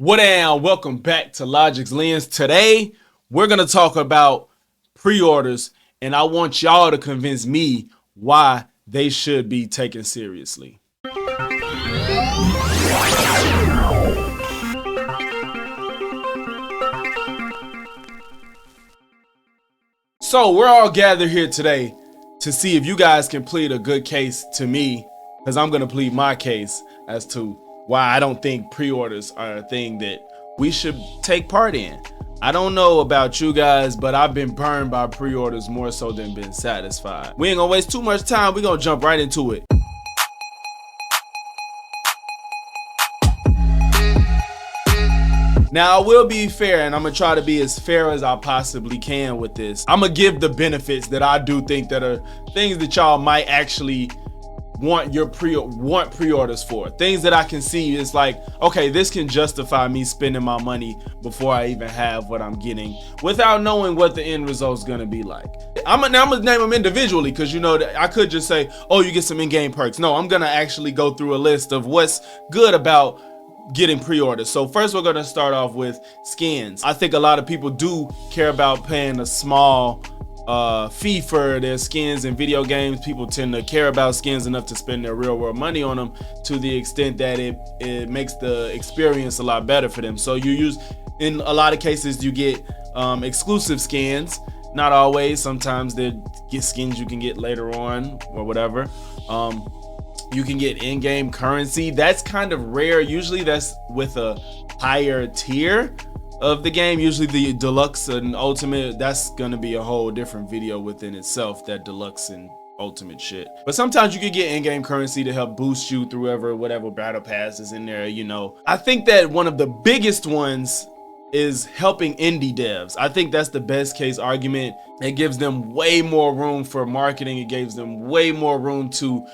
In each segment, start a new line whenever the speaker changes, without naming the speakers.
What down? Welcome back to Logix Lens. Today, we're going to talk about pre-orders, and I want y'all to convince me why they should be taken seriously. So we're all gathered here today to see if you guys can plead a good case to me, because I'm going to plead my case as to why I don't think pre-orders are a thing that we should take part in. I don't know about you guys, but I've been burned by pre-orders more so than been satisfied. We ain't gonna waste too much time. We're gonna jump right into it. Now, I will be fair, and I'm gonna try to be as fair as I possibly can with this. I'm gonna give the benefits that I do think that are things that y'all might actually want pre-orders for. Things that I can see is like, okay, this can justify me spending my money before I even have what I'm getting without knowing what the end result is gonna be like. I'm gonna name them individually, because you know that I could just say, oh, you get some in-game perks. No, I'm gonna actually go through a list of what's good about getting pre-orders. So first, we're gonna start off with skins. I think a lot of people do care about paying a small fee for their skins in video games. People tend to care about skins enough to spend their real world money on them, to the extent that it makes the experience a lot better for them. So in a lot of cases, you get exclusive skins. Not always. Sometimes they get skins you can get later on or whatever. You can get in-game currency. That's kind of rare. Usually that's with a higher tier of the game. Usually the deluxe and ultimate, that's gonna be a whole different video within itself, that deluxe and ultimate shit. But sometimes you can get in-game currency to help boost you through whatever battle pass is in there, you know. I think that one of the biggest ones is helping indie devs. I think that's the best case argument. It gives them way more room for marketing. It gives them way more room to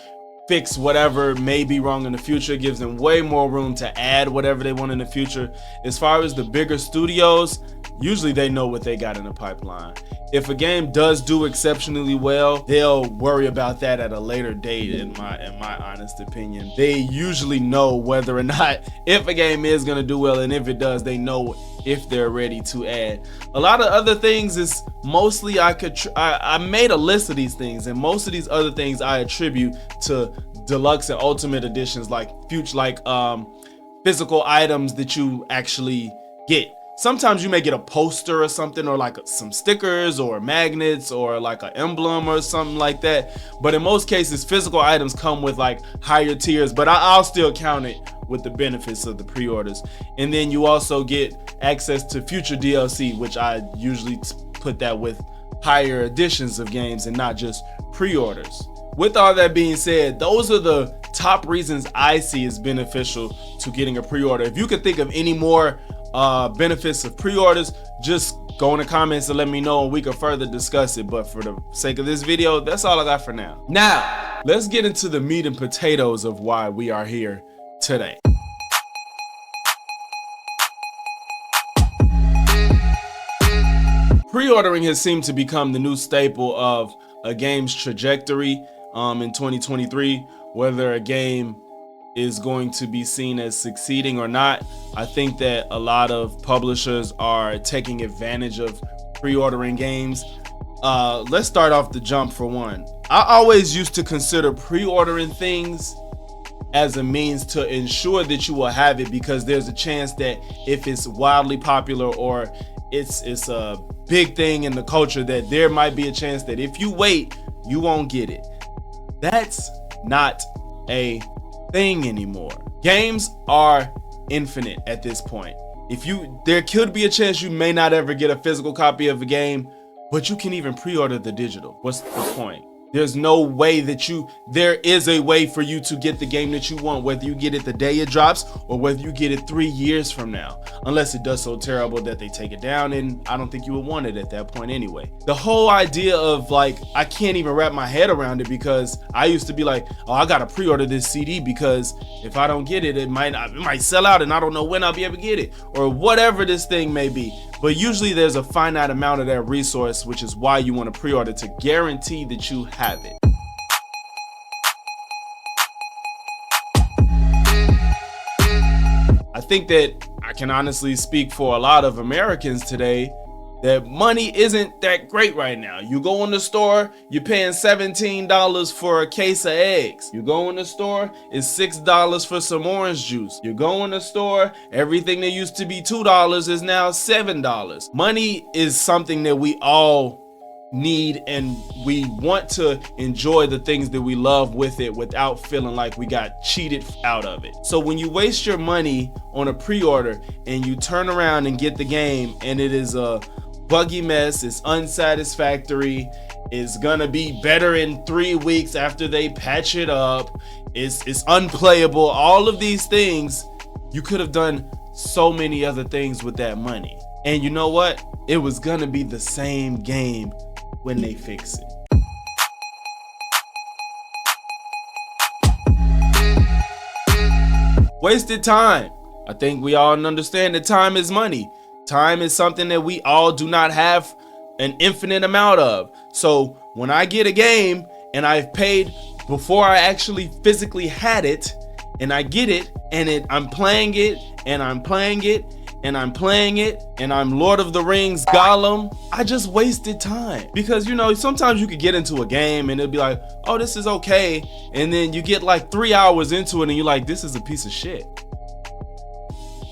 fix whatever may be wrong in the future. It gives them way more room to add whatever they want in the future. As far as the bigger studios, usually they know what they got in the pipeline. If a game does do exceptionally well, they'll worry about that at a later date, in my honest opinion. They usually know whether or not, if a game is gonna do well, and if it does, they know if they're ready to add. A lot of other things is mostly I made a list of these things, and most of these other things I attribute to deluxe and ultimate editions, like physical items that you actually get. Sometimes you may get a poster or something, or like some stickers or magnets or like an emblem or something like that. But in most cases, physical items come with like higher tiers, but I'll still count it with the benefits of the pre-orders. And then you also get access to future DLC, which I usually put that with higher editions of games and not just pre-orders. With all that being said, those are the top reasons I see as beneficial to getting a pre-order. If you could think of any more benefits of pre-orders, just go in the comments and let me know, and we can further discuss it. But for the sake of this video, that's all I got for now. Now, let's get into the meat and potatoes of why we are here today. Pre-ordering has seemed to become the new staple of a game's trajectory in 2023. Whether a game is going to be seen as succeeding or not, I think that a lot of publishers are taking advantage of pre-ordering games. Let's start off the jump for one. I always used to consider pre-ordering things as a means to ensure that you will have it, because there's a chance that if it's wildly popular or it's a big thing in the culture, that there might be a chance that if you wait, you won't get it. That's not a thing anymore. Games are infinite at this point. There could be a chance you may not ever get a physical copy of a game, but you can even pre-order the digital. What's the point? There's no way that there is a way for you to get the game that you want, whether you get it the day it drops or whether you get it 3 years from now, unless it does so terrible that they take it down, and I don't think you would want it at that point anyway. The whole idea of like, I can't even wrap my head around it, because I used to be like, oh, I gotta pre-order this CD because if I don't get it, it might sell out and I don't know when I'll be able to get it, or whatever this thing may be. But usually there's a finite amount of that resource, which is why you want to pre-order, to guarantee that you have it. I think that I can honestly speak for a lot of Americans today that money isn't that great right now. You go in the store, you're paying $17 for a case of eggs. You go in the store, it's $6 for some orange juice. You go in the store, everything that used to be $2 is now $7. Money is something that we all need, and we want to enjoy the things that we love with it without feeling like we got cheated out of it. So when you waste your money on a pre-order and you turn around and get the game and it is a buggy mess, it's unsatisfactory, it's gonna be better in 3 weeks after they patch it up, it's unplayable, all of these things, you could have done so many other things with that money. And you know what? It was gonna be the same game when they fix it. Wasted time. I think we all understand that time is money. Time is something that we all do not have an infinite amount of. So when I get a game and I've paid before I actually physically had it, and I get it, and I'm playing it, and I'm playing it, and I'm playing it, and I'm Lord of the Rings Gollum, I just wasted time. Because, you know, sometimes you could get into a game and it'll be like, oh, this is okay. And then you get like 3 hours into it and you're like, this is a piece of shit.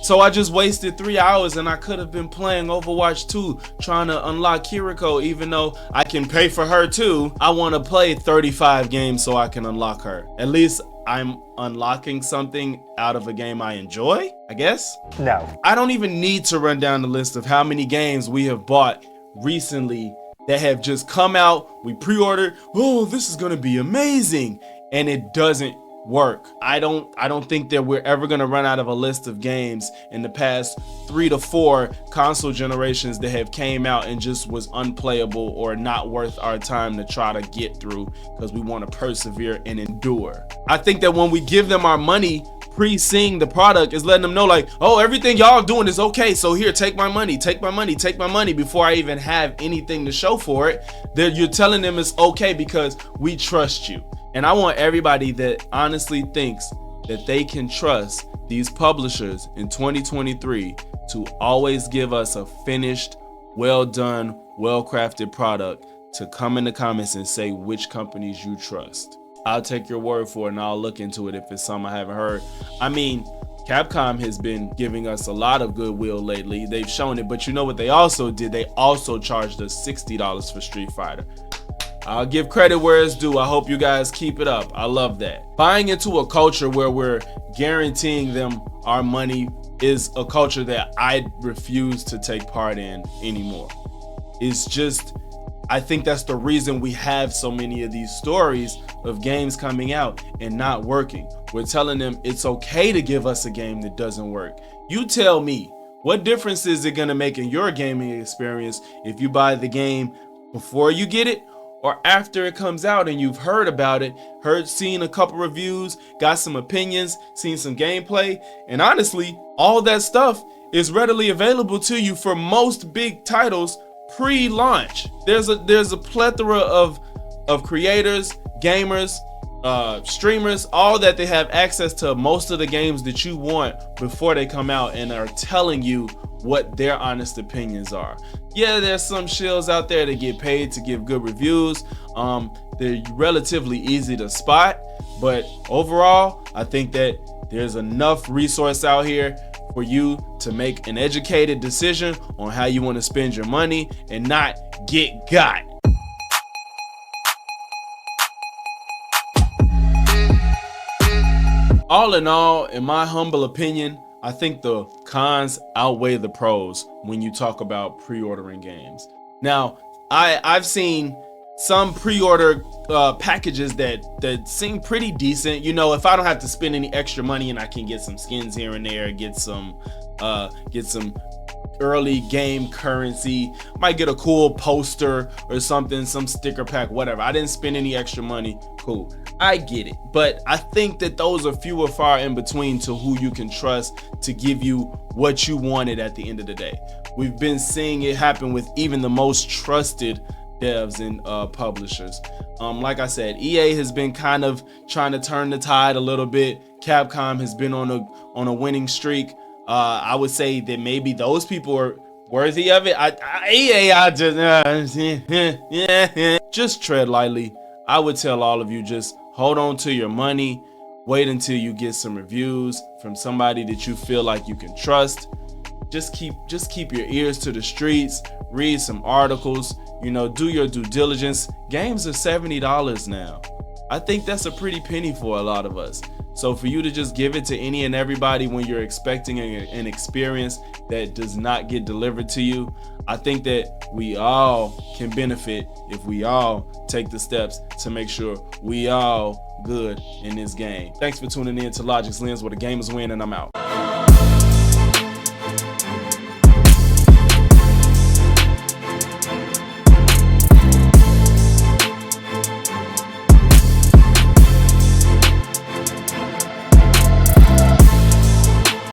So I just wasted 3 hours, and I could have been playing Overwatch 2, trying to unlock Kiriko, even though I can pay for her too. I want to play 35 games so I can unlock her. At least I'm unlocking something out of a game I enjoy, I guess?
No.
I don't even need to run down the list of how many games we have bought recently that have just come out, we pre-ordered, oh, this is gonna be amazing, and it doesn't work. I don't think that we're ever gonna run out of a list of games in the past 3 to 4 console generations that have came out and just was unplayable or not worth our time to try to get through because we want to persevere and endure. I think that when we give them our money pre-seeing the product is letting them know like, oh, everything y'all doing is okay, so here, take my money, take my money, take my money, before I even have anything to show for it. That you're telling them it's okay because we trust you. And I want everybody that honestly thinks that they can trust these publishers in 2023 to always give us a finished, well done, well-crafted product to come in the comments and say which companies you trust. I'll take your word for it and I'll look into it if it's something I haven't heard. I mean, Capcom has been giving us a lot of goodwill lately. They've shown it, but you know what they also did? They also charged us $60 for Street Fighter. I'll give credit where it's due. I hope you guys keep it up. I love that. Buying into a culture where we're guaranteeing them our money is a culture that I refuse to take part in anymore. It's just, I think that's the reason we have so many of these stories of games coming out and not working. We're telling them it's okay to give us a game that doesn't work. You tell me, what difference is it gonna make in your gaming experience if you buy the game before you get it or after it comes out and you've heard about it, seen a couple reviews, got some opinions, seen some gameplay, and honestly, all that stuff is readily available to you for most big titles pre-launch. There's a plethora of creators, gamers, streamers, all that they have access to most of the games that you want before they come out and are telling you what their honest opinions are. Yeah, there's some shills out there that get paid to give good reviews. They're relatively easy to spot, but overall, I think that there's enough resource out here for you to make an educated decision on how you want to spend your money and not get got. All in all, in my humble opinion, I think the cons outweigh the pros when you talk about pre-ordering games. Now, I've seen some pre-order packages that seem pretty decent. You know, if I don't have to spend any extra money and I can get some skins here and there, get some early game currency, might get a cool poster or something, some sticker pack, whatever. I didn't spend any extra money, cool. I get it, but I think that those are few or far in between to who you can trust to give you what you wanted at the end of the day. We've been seeing it happen with even the most trusted devs and publishers. Like I said, EA has been kind of trying to turn the tide a little bit. Capcom has been on a winning streak. I would say that maybe those people are worthy of it. Just tread lightly. I would tell all of you, just hold on to your money. Wait until you get some reviews from somebody that you feel like you can trust. Just keep your ears to the streets. Read some articles. You know, do your due diligence. Games are $70 now. I think that's a pretty penny for a lot of us. So for you to just give it to any and everybody when you're expecting an experience that does not get delivered to you, I think that we all can benefit if we all take the steps to make sure we all good in this game. Thanks for tuning in to Logix Lens, where the gamers win, and I'm out.